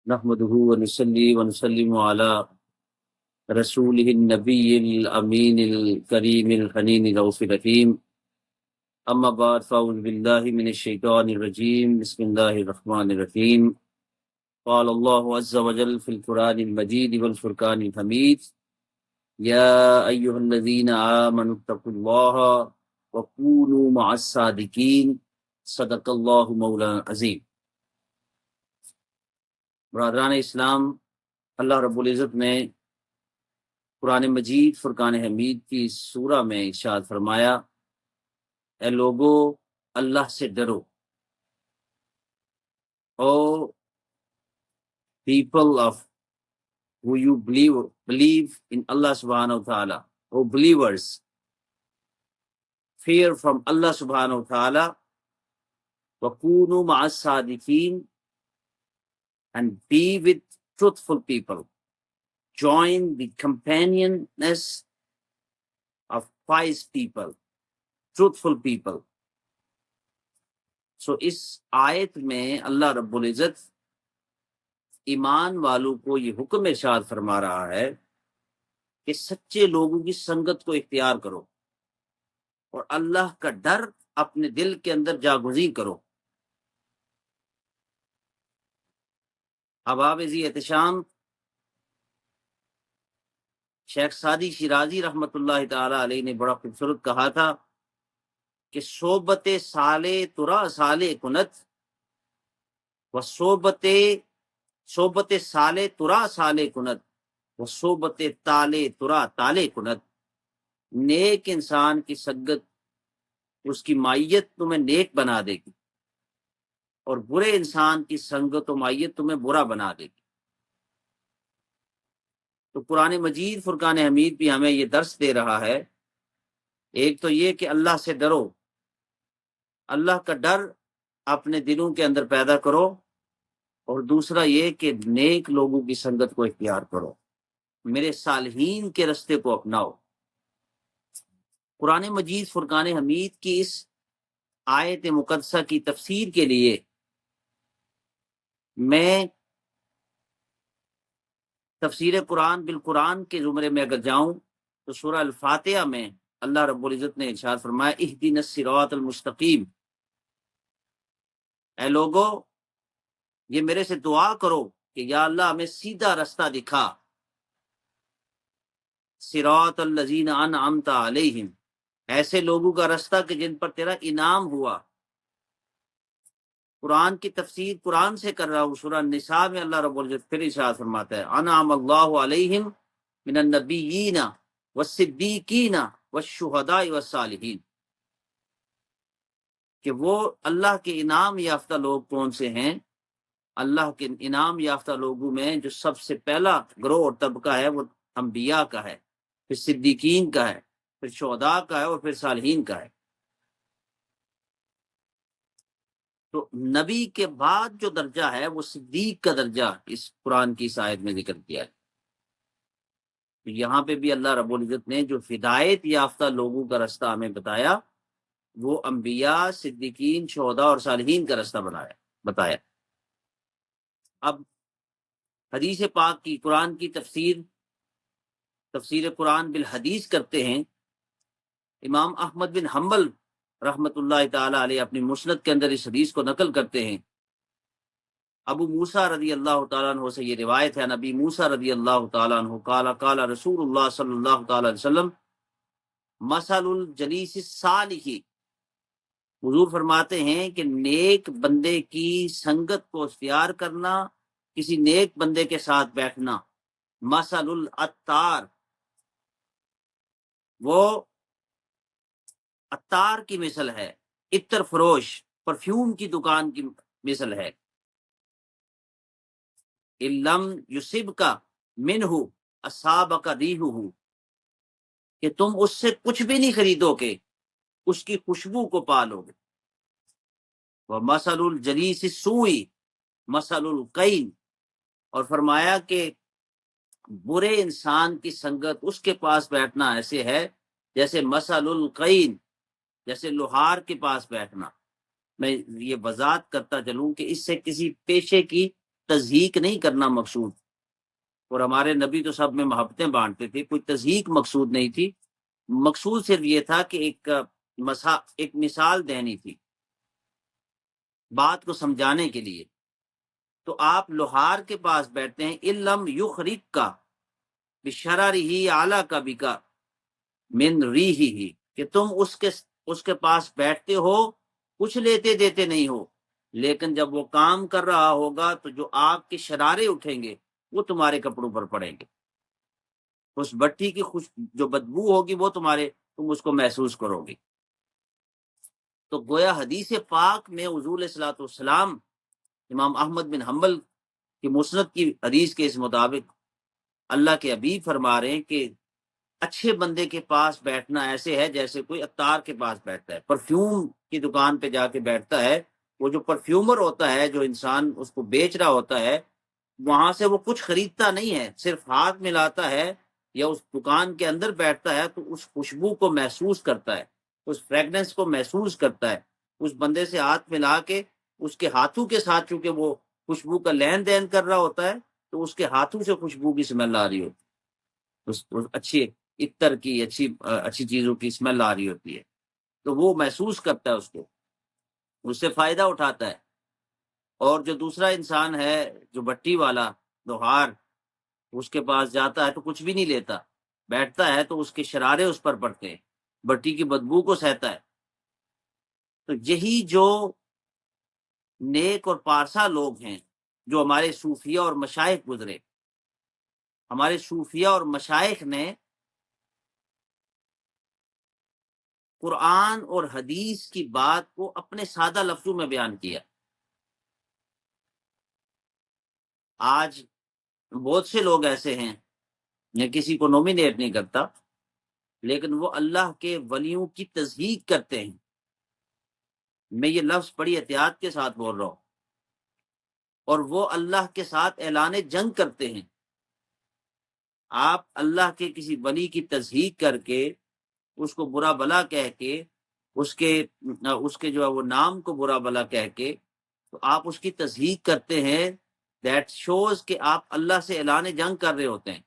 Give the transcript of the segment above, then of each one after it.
نحمده ونصلي ونسلم على رسوله النبي الأمين الكريم الحنين الرؤوف الرحيم. أما بعد فأعوذ بالله من الشيطان الرجيم. بسم الله الرحمن الرحيم. قال الله عز وجل في القرآن المجيد والفرقان الحميد: يا أيها الذين آمنوا اتقوا الله وكونوا مع الصادقين. صدق الله مولانا العظيم. برادران اسلام، اللہ رب العزت نے قرآن مجید فرقان حمید کی سورہ میں ارشاد فرمایا: اے لوگو، اللہ سے ڈرو. O people of who you believe in Allah subhanahu wa ta'ala, O believers, fear from Allah subhanahu wa ta'ala. وَكُونُوا مَعَ الصَّادِقِينَ, and be with truthful people. Join the companionness of wise people, truthful people. So اس آیت میں اللہ رب العزت ایمان والوں کو یہ حکم ارشاد فرما رہا ہے کہ سچے لوگوں کی سنگت کو اختیار کرو اور اللہ کا ڈر اپنے دل کے اندر جاگزیں کرو. احباب ذی احتشام، شیخ سعدی شیرازی رحمۃ اللہ تعالی علیہ نے بڑا خوبصورت کہا تھا کہ صحبت سالے ترا سالے کنت و صحبت سالے ترا سالے کنت و صحبت تالے ترا تالے کنت. نیک انسان کی سنگت اس کی مائیت تمہیں نیک بنا دے گی اور برے انسان کی سنگت و مائیت تمہیں برا بنا دے گی. تو قرآن مجید فرقان حمید بھی ہمیں یہ درس دے رہا ہے. ایک تو یہ کہ اللہ سے ڈرو، اللہ کا ڈر اپنے دلوں کے اندر پیدا کرو، اور دوسرا یہ کہ نیک لوگوں کی سنگت کو اختیار کرو، میرے صالحین کے رستے کو اپناؤ. قرآن مجید فرقان حمید کی اس آیت مقدسہ کی تفسیر کے لیے میں تفسیر قرآن بالقرآن کے زمرے میں اگر جاؤں تو سورہ الفاتحہ میں اللہ رب العزت نے ارشاد فرمایا: اہدنا الصراط المستقیم. اے لوگو، یہ میرے سے دعا کرو کہ یا اللہ ہمیں سیدھا رستہ دکھا. صراط الذین انعمت علیہم، ایسے لوگوں کا رستہ کہ جن پر تیرا انعام ہوا. قرآن کی تفسیر قرآن سے کر رہا ہوں. سورہ النساء میں اللہ رب العزت پھر ارشاد فرماتا ہے: انعم اللہ علیہم من النبیین والصدیقین والشہداء والصالحین، کہ وہ اللہ کے انعام یافتہ لوگ کون سے ہیں؟ اللہ کے انعام یافتہ لوگوں میں جو سب سے پہلا گروہ اور طبقہ ہے وہ انبیاء کا ہے، پھر صدیقین کا ہے، پھر شہداء کا ہے، اور پھر صالحین کا ہے. تو نبی کے بعد جو درجہ ہے وہ صدیق کا درجہ اس قرآن کی اس آیت میں ذکر کیا ہے. تو یہاں پہ بھی اللہ رب العزت نے جو ہدایت یافتہ لوگوں کا رستہ ہمیں بتایا وہ انبیاء، صدیقین، شہداء اور صالحین کا رستہ بتایا. اب حدیث پاک کی قرآن کی تفسیر قرآن بالحدیث کرتے ہیں. امام احمد بن حنبل رحمت اللہ تعالی علیہ اپنی مسند کے اندر اس حدیث کو نقل کرتے ہیں. ابو موسیٰ رضی اللہ تعالیٰ عنہ سے یہ روایت ہے، نبی موسیٰ رضی اللہ تعالیٰ عنہ قال رسول اللہ صلی اللہ تعالیٰ علیہ وسلم: مثل الجلیس الصالح، حضور فرماتے ہیں کہ نیک بندے کی سنگت کو اختیار کرنا، کسی نیک بندے کے ساتھ بیٹھنا، مثل العطار، وہ عطار کی مثل ہے، عطر فروش، پرفیوم کی دکان کی مثل ہے. لم یصبک منہ اصابک ریحہ، کہ تم اس سے کچھ بھی نہیں خریدو کہ اس کی خوشبو کو پالو گے. ومثل الجلیس السوء مثل القین، اور فرمایا کہ برے انسان کی سنگت، اس کے پاس بیٹھنا ایسے ہے جیسے مثل القین، جیسے لوہار کے پاس بیٹھنا. میں یہ وضاحت کرتا چلوں کہ اس سے کسی پیشے کی تضحیق نہیں کرنا مقصود، اور ہمارے نبی تو سب میں محبتیں بانٹتے تھے، کوئی تضحیق مقصود نہیں تھی، مقصود صرف یہ تھا کہ ایک مثال دینی تھی بات کو سمجھانے کے لیے۔ تو آپ لوہار کے پاس بیٹھتے ہیں، علم یخرق کا بشرارہ اعلی کا بکا من ریحہ، کہ تم اس کے پاس بیٹھتے ہو، کچھ لیتے دیتے نہیں ہو، لیکن جب وہ کام کر رہا ہوگا تو جو آپ کے شرارے اٹھیں گے وہ تمہارے کپڑوں پر پڑیں گے، اس بٹی کی جو بدبو ہوگی وہ تم اس کو محسوس کرو گی۔ تو گویا حدیث پاک میں حضور علیہ الصلوۃ والسلام امام احمد بن حنبل کی مسند کی حدیث کے اس مطابق اللہ کے حبیب فرما رہے ہیں کہ اچھے بندے کے پاس بیٹھنا ایسے ہے جیسے کوئی عطار کے پاس بیٹھتا ہے، پرفیوم کی دکان پہ جا کے بیٹھتا ہے، وہ جو پرفیومر ہوتا ہے، جو انسان اس کو بیچ رہا ہوتا ہے، وہاں سے وہ کچھ خریدتا نہیں ہے، صرف ہاتھ ملاتا ہے یا اس دکان کے اندر بیٹھتا ہے تو اس خوشبو کو محسوس کرتا ہے، اس فریگننس کو محسوس کرتا ہے، اس بندے سے ہاتھ ملا کے اس کے ہاتھوں کے ساتھ چونکہ وہ خوشبو کا لین دین کر رہا ہوتا ہے تو اس کے ہاتھوں سے خوشبو کی اسمیل آ رہی ہوتی ہے، اس اچھی عطر کی، اچھی چیزوں کی اسمیل آ رہی ہوتی ہے، تو وہ محسوس کرتا ہے، اس سے فائدہ اٹھاتا ہے۔ اور جو دوسرا انسان ہے جو بٹی والا لوہار، اس کے پاس جاتا ہے تو کچھ بھی نہیں لیتا، بیٹھتا ہے تو اس کے شرارے اس پر پڑتے ہیں، بٹی کی بدبو کو سہتا ہے۔ تو یہی جو نیک اور پارسا لوگ ہیں، جو ہمارے صوفیہ اور مشائخ گزرے، ہمارے صوفیہ اور مشائخ نے قرآن اور حدیث کی بات کو اپنے سادہ لفظوں میں بیان کیا۔ آج بہت سے لوگ ایسے ہیں، میں کسی کو نومینیٹ نہیں کرتا، لیکن وہ اللہ کے ولیوں کی تصدیق کرتے ہیں، میں یہ لفظ بڑی احتیاط کے ساتھ بول رہا ہوں، اور وہ اللہ کے ساتھ اعلان جنگ کرتے ہیں۔ آپ اللہ کے کسی ولی کی تصدیق کر کے، اس کو برا بلا کہہ کے، اس کے جو ہے وہ نام کو برا بلا کہہ کے، تو آپ اس کی تصدیق کرتے ہیں، دیٹ شوز کہ آپ اللہ سے اعلان جنگ کر رہے ہوتے ہیں۔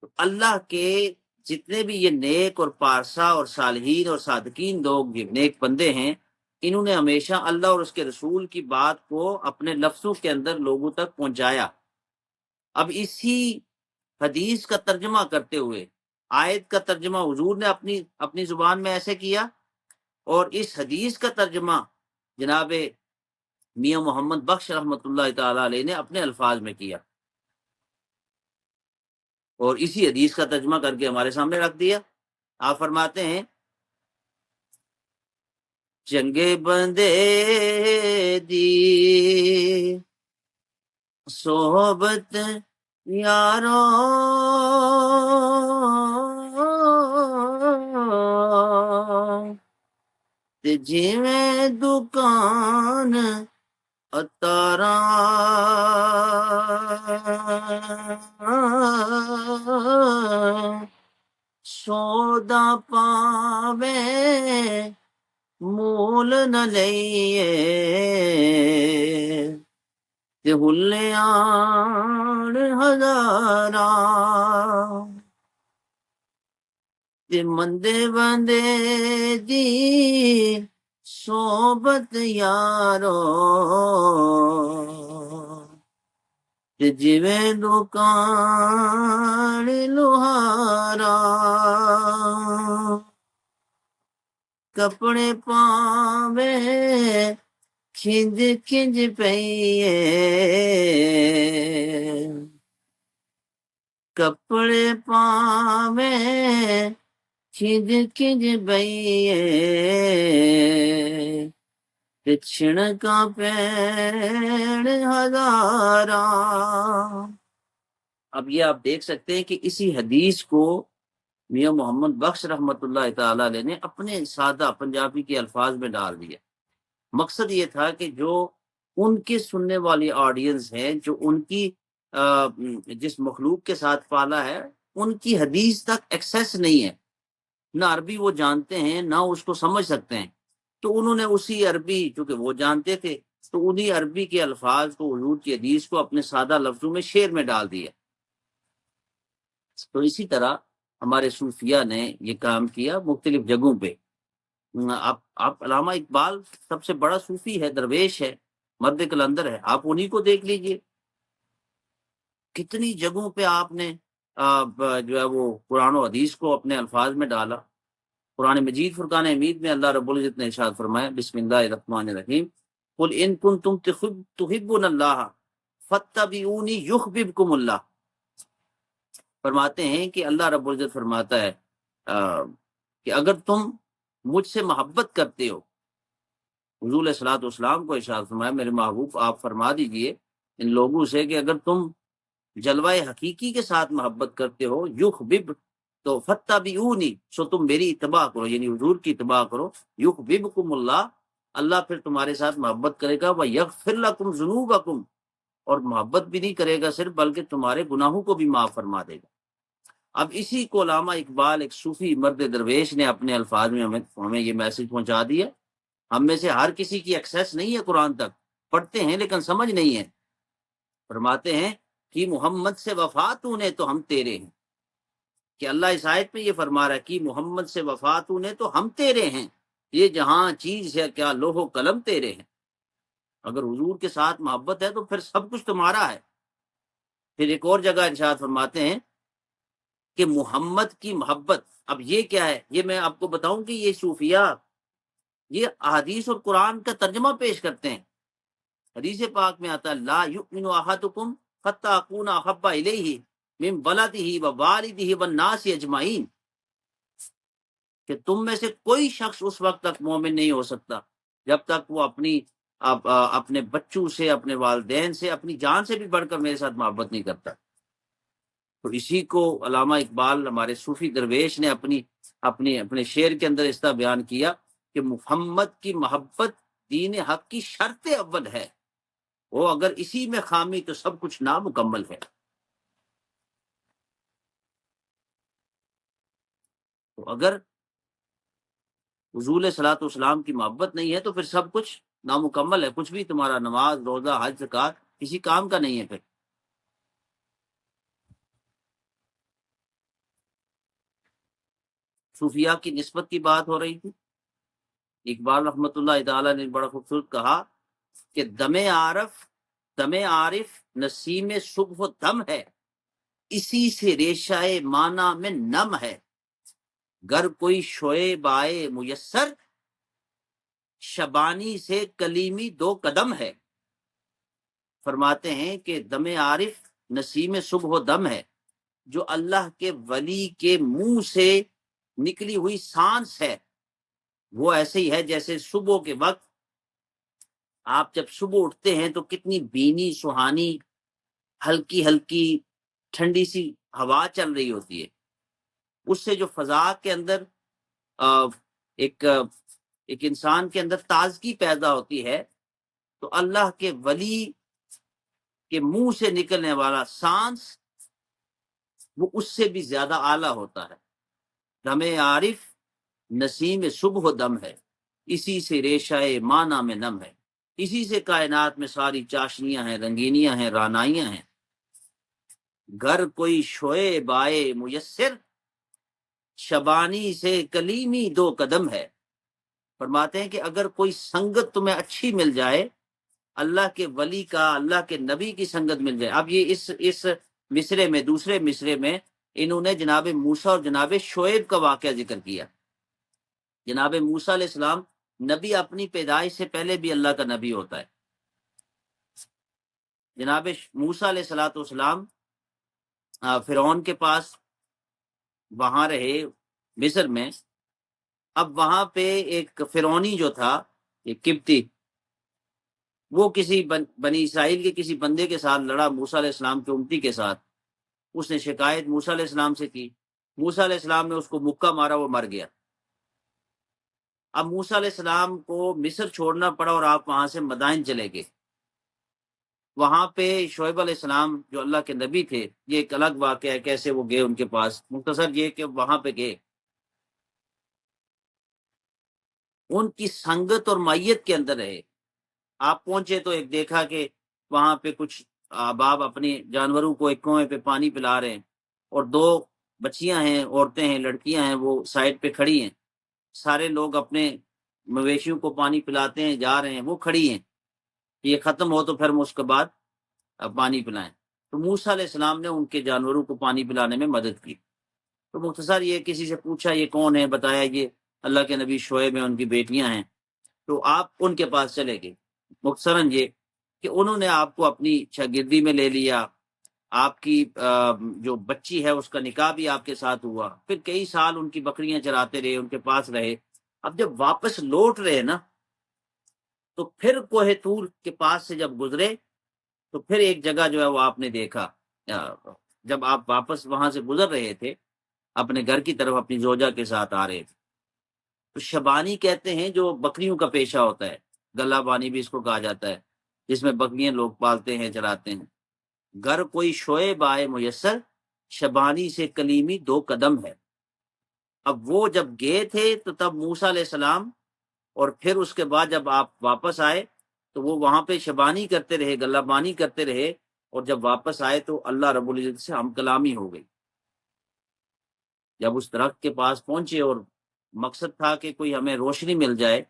تو اللہ کے جتنے بھی یہ نیک اور پارسا اور صالحین اور صادقین لوگ، یہ نیک بندے ہیں، انہوں نے ہمیشہ اللہ اور اس کے رسول کی بات کو اپنے لفظوں کے اندر لوگوں تک پہنچایا۔ اب اسی حدیث کا ترجمہ کرتے ہوئے آیت کا ترجمہ حضور نے اپنی زبان میں ایسے کیا، اور اس حدیث کا ترجمہ جناب میاں محمد بخش رحمۃ اللہ تعالی علیہ نے اپنے الفاظ میں کیا، اور اسی حدیث کا ترجمہ کر کے ہمارے سامنے رکھ دیا۔ آپ فرماتے ہیں، چنگے بندے دی صحبت یارو تے جویں دکان اتارا سودا پاوے مول نہ لئیے تے ہلیاں ہزاراں تے مندے بندے دی صحبت یارو تے جویں دکان لوہارا کپڑے پاوے کھنج کھنج پئیے کپڑے پاوے کھنج کھنج پئیے تے چھڑکاں پین ہزاراں۔ اب یہ آپ دیکھ سکتے ہیں کہ اسی حدیث کو میاں محمد بخش رحمۃ اللہ تعالی علیہ نے اپنے سادہ پنجابی کے الفاظ میں ڈال دیا۔ مقصد یہ تھا کہ جو ان کے سننے والی آڈینس ہے، جو ان کی جس مخلوق کے ساتھ پالا ہے، ان کی حدیث تک ایکسیس نہیں ہے، نہ عربی وہ جانتے ہیں نہ اس کو سمجھ سکتے ہیں، تو انہوں نے اسی عربی، چونکہ وہ جانتے تھے، تو انہی عربی کے الفاظ کو، حضور کی حدیث کو اپنے سادہ لفظوں میں شعر میں ڈال دیا۔ تو اسی طرح ہمارے صوفیاء نے یہ کام کیا مختلف جگہوں پہ۔ آپ علامہ اقبال سب سے بڑا صوفی ہے، درویش ہے، مرد کلندر ہے، آپ انہی کو دیکھ لیجئے، کتنی جگہوں پہ آپ نے جو ہے وہ قرآن و حدیث کو اپنے الفاظ میں ڈالا۔ قرآن مجید فرقان حمید میں اللہ رب العزت نے ارشاد فرمایا، بسم اللہ الرحمن الرحیم، قل ان کنتم تحبون اللہ فاتبعونی یحببکم اللہ۔ فرماتے ہیں کہ اللہ رب العزت فرماتا ہے کہ اگر تم مجھ سے محبت کرتے ہو، حضور علیہ الصلوۃ والسلام کو ارشاد فرمایا، میرے محبوب آپ فرما دیجئے ان لوگوں سے کہ اگر تم جلوہ حقیقی کے ساتھ محبت کرتے ہو، یحبب، تو فاتبعونی، سو تم میری اتباع کرو، یعنی حضور کی اتباع کرو، یحببکم اللہ، اللہ پھر تمہارے ساتھ محبت کرے گا، ویغفر لکم ذنوبکم، اور محبت بھی نہیں کرے گا صرف، بلکہ تمہارے گناہوں کو بھی معاف فرما دے گا۔ اب اسی کو علامہ اقبال، ایک صوفی مرد درویش، نے اپنے الفاظ میں ہمیں یہ میسج پہنچا دیا۔ ہم میں سے ہر کسی کی ایکسیس نہیں ہے قرآن تک، پڑھتے ہیں لیکن سمجھ نہیں ہے۔ فرماتے ہیں کہ محمد سے وفا تو نے تو ہم تیرے ہیں، کہ اللہ اس آیت میں یہ فرما رہا ہے کہ محمد سے وفا تو نے تو ہم تیرے ہیں، یہ جہاں چیز ہے کیا لوح و قلم تیرے ہیں۔ اگر حضور کے ساتھ محبت ہے تو پھر سب کچھ تمہارا ہے۔ پھر ایک اور جگہ ارشاد فرماتے ہیں کہ محمد کی محبت، اب یہ کیا ہے، یہ میں آپ کو بتاؤں کہ یہ صوفیاء یہ احادیث اور قرآن کا ترجمہ پیش کرتے ہیں۔ حدیث پاک میں آتا ہے، لا یؤمن احدکم حتی اکون احب الیہ من ولدہ ووالدہ والناس اجمعین، کہ تم میں سے کوئی شخص اس وقت تک مومن نہیں ہو سکتا جب تک وہ اپنے بچوں سے، اپنے والدین سے، اپنی جان سے بھی بڑھ کر میرے ساتھ محبت نہیں کرتا۔ تو اسی کو علامہ اقبال، ہمارے صوفی درویش، نے اپنے شعر کے اندر اس طرح بیان کیا کہ محمد کی محبت دین حق کی شرط اول ہے، وہ اگر اسی میں خامی تو سب کچھ نامکمل ہے۔ تو اگر حضور علیہ الصلوۃ والسلام کی محبت نہیں ہے تو پھر سب کچھ نامکمل ہے، کچھ بھی تمہارا نماز، روزہ، حج، زکوٰۃ کسی کام کا نہیں ہے۔ پھر صوفیاء کی نسبت کی بات ہو رہی تھی، اقبال رحمۃ اللہ تعالی نے بڑا خوبصورت کہا کہ دم عارف نسیم صبح و دم ہے، اسی سے ریشہ مانا میں نم ہے، گر کوئی شعیب آئے میسر، شبانی سے کلیمی دو قدم ہے۔ فرماتے ہیں کہ دم عارف نسیم صبح و دم ہے، جو اللہ کے ولی کے منہ سے نکلی ہوئی سانس ہے، وہ ایسے ہی ہے جیسے صبح کے وقت آپ جب صبح اٹھتے ہیں تو کتنی بینی، سہانی، ہلکی ہلکی ٹھنڈی سی ہوا چل رہی ہوتی ہے، اس سے جو فضا کے اندر ایک انسان کے اندر تازگی پیدا ہوتی ہے، تو اللہ کے ولی کے منہ سے نکلنے والا سانس وہ اس سے بھی زیادہ اعلیٰ ہوتا ہے۔ دم عارف نسیم صبح و دم ہے، اسی سے ریشہ مانا میں نم ہے، اسی سے کائنات میں ساری چاشنیاں ہیں، رنگینیاں ہیں، رانائیاں ہیں۔ گھر کوئی شعیب آئے میسر، شبانی سے کلیمی دو قدم ہے۔ فرماتے ہیں کہ اگر کوئی سنگت تمہیں اچھی مل جائے، اللہ کے ولی کا، اللہ کے نبی کی سنگت مل جائے۔ اب یہ اس مصرے میں، دوسرے مصرے میں انہوں نے جناب موسیٰ اور جناب شعیب کا واقعہ ذکر کیا۔ جناب موسیٰ علیہ السلام نبی اپنی پیدائش سے پہلے بھی اللہ کا نبی ہوتا ہے۔ جناب موسیٰ علیہ السلام فرعون کے پاس وہاں رہے مصر میں۔ اب وہاں پہ ایک فرعونی جو تھا، ایک قبطی، وہ کسی بنی اسرائیل کے کسی بندے کے ساتھ لڑا، موسیٰ علیہ السلام کی امتی کے ساتھ۔ اس نے شکایت موسیٰ علیہ السلام سے کی، موسیٰ علیہ السلام نے اس کو مکہ مارا، وہ مر گیا۔ اب موسیٰ علیہ السلام کو مصر چھوڑنا پڑا اور آپ وہاں سے مدائن چلے گئے۔ وہاں پہ شعیب علیہ السلام جو اللہ کے نبی تھے، یہ ایک الگ واقعہ ہے کیسے وہ گئے ان کے پاس، مختصر یہ کہ وہاں پہ گئے ان کی سنگت اور معیت کے اندر رہے۔ آپ پہنچے تو ایک دیکھا کہ وہاں پہ کچھ احباب اپنے جانوروں کو ایک کنویں پہ پانی پلا رہے ہیں، اور دو بچیاں ہیں، عورتیں ہیں، لڑکیاں ہیں، وہ سائڈ پہ کھڑی ہیں۔ سارے لوگ اپنے مویشیوں کو پانی پلاتے ہیں، جا رہے ہیں، وہ کھڑی ہیں، یہ ختم ہو تو پھر اس کے بعد پانی پلائیں۔ تو موسیٰ علیہ السلام نے ان کے جانوروں کو پانی پلانے میں مدد کی۔ تو مختصر یہ کسی سے پوچھا یہ کون ہے، بتایا یہ اللہ کے نبی شعیب ہیں، ان کی بیٹیاں ہیں۔ تو آپ ان کے پاس چلے گئے۔ مختصراً یہ کہ انہوں نے آپ کو اپنی شاگردی میں لے لیا، آپ کی جو بچی ہے اس کا نکاح بھی آپ کے ساتھ ہوا، پھر کئی سال ان کی بکریاں چراتے رہے، ان کے پاس رہے۔ اب جب واپس لوٹ رہے نا، تو پھر کوہ طور کے پاس سے جب گزرے تو پھر ایک جگہ جو ہے وہ آپ نے دیکھا، جب آپ واپس وہاں سے گزر رہے تھے اپنے گھر کی طرف اپنی زوجہ کے ساتھ آ رہے تھے، تو شبانی کہتے ہیں جو بکریوں کا پیشہ ہوتا ہے، گلہ بانی بھی اس کو کہا جاتا ہے، جس میں بکریاں لوگ پالتے ہیں، چلاتے ہیں۔ گھر کوئی شعیب آئے میسر، شبانی سے کلیمی 2 قدم ہے۔ اب وہ جب گئے تھے تو تب موسیٰ علیہ السلام، اور پھر اس کے بعد جب آپ واپس آئے تو وہ وہاں پہ شبانی کرتے رہے، گلہ بانی کرتے رہے، اور جب واپس آئے تو اللہ رب العزت سے ہم کلامی ہو گئی۔ جب اس درخت کے پاس پہنچے اور مقصد تھا کہ کوئی ہمیں روشنی مل جائے،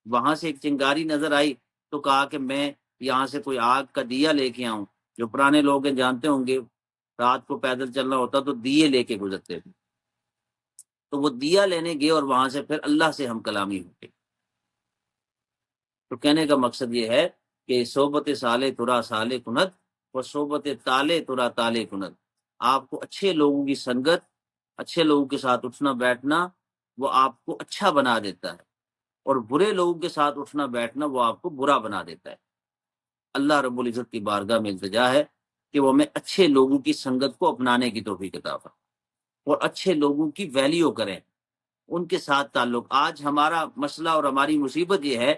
وہاں سے ایک چنگاری نظر آئی، تو کہا کہ میں یہاں سے کوئی آگ کا دیا لے کے آؤں۔ جو پرانے لوگ ہیں جانتے ہوں گے، رات کو پیدل چلنا ہوتا تو دیے لے کے گزرتے تھے، تو وہ دیا لینے گئے اور وہاں سے پھر اللہ سے ہم کلامی ہو گئی۔ تو کہنے کا مقصد یہ ہے کہ صحبت سالے ترا سالے کنت و صحبت تالے ترا تالے کنت۔ آپ کو اچھے لوگوں کی سنگت، اچھے لوگوں کے ساتھ اٹھنا بیٹھنا، وہ آپ کو اچھا بنا دیتا ہے، اور برے لوگوں کے ساتھ اٹھنا بیٹھنا وہ آپ کو برا بنا دیتا ہے۔ اللہ رب العزت کی بارگاہ میں التجا ہے کہ وہ ہمیں اچھے لوگوں کی سنگت کو اپنانے کی توفیق عطا فرمائے، اور اچھے لوگوں کی ویلیو کریں، ان کے ساتھ تعلق۔ آج ہمارا مسئلہ اور ہماری مصیبت یہ ہے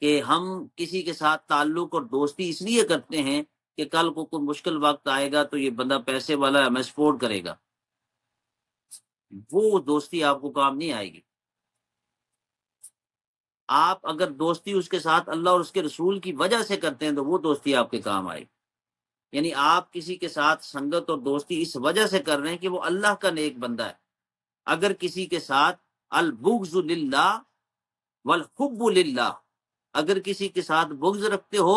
کہ ہم کسی کے ساتھ تعلق اور دوستی اس لیے کرتے ہیں کہ کل کو کوئی مشکل وقت آئے گا تو یہ بندہ پیسے والا ہے، ہمیں سپورٹ کرے گا۔ وہ دوستی آپ کو کام نہیں آئے گی۔ آپ اگر دوستی اس کے ساتھ اللہ اور اس کے رسول کی وجہ سے کرتے ہیں تو وہ دوستی آپ کے کام آئے گی۔ یعنی آپ کسی کے ساتھ سنگت اور دوستی اس وجہ سے کر رہے ہیں کہ وہ اللہ کا نیک بندہ ہے۔ اگر کسی کے ساتھ البغض للہ والحب للہ، اگر کسی کے ساتھ بغض رکھتے ہو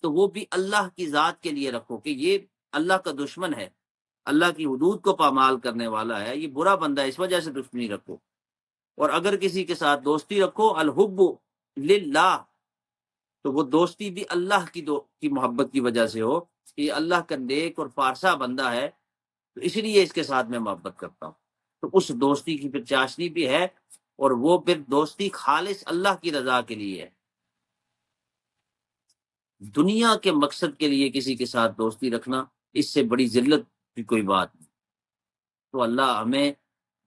تو وہ بھی اللہ کی ذات کے لیے رکھو کہ یہ اللہ کا دشمن ہے، اللہ کی حدود کو پامال کرنے والا ہے، یہ برا بندہ ہے، اس وجہ سے دشمنی رکھو۔ اور اگر کسی کے ساتھ دوستی رکھو الحب للہ، تو وہ دوستی بھی اللہ کی محبت کی وجہ سے ہو کہ یہ اللہ کا نیک اور فارسا بندہ ہے، تو اس لیے اس کے ساتھ میں محبت کرتا ہوں۔ تو اس دوستی کی پھر چاشنی بھی ہے، اور وہ پھر دوستی خالص اللہ کی رضا کے لیے ہے۔ دنیا کے مقصد کے لیے کسی کے ساتھ دوستی رکھنا، اس سے بڑی ذلت کی کوئی بات نہیں۔ تو اللہ ہمیں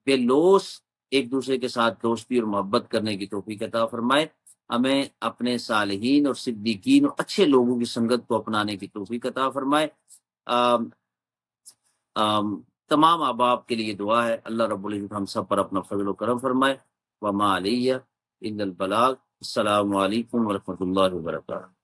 بے لوث ایک دوسرے کے ساتھ دوستی اور محبت کرنے کی توفیق عطا فرمائے، ہمیں اپنے صالحین اور صدیقین اور اچھے لوگوں کی سنگت کو اپنانے کی توفیق عطا فرمائے۔ تمام احباب کے لیے دعا ہے، اللہ رب العزت ہم سب پر اپنا فضل و کرم فرمائے۔ وما علیہ الا البلاغ۔ السلام علیکم ورحمۃ اللہ وبرکاتہ۔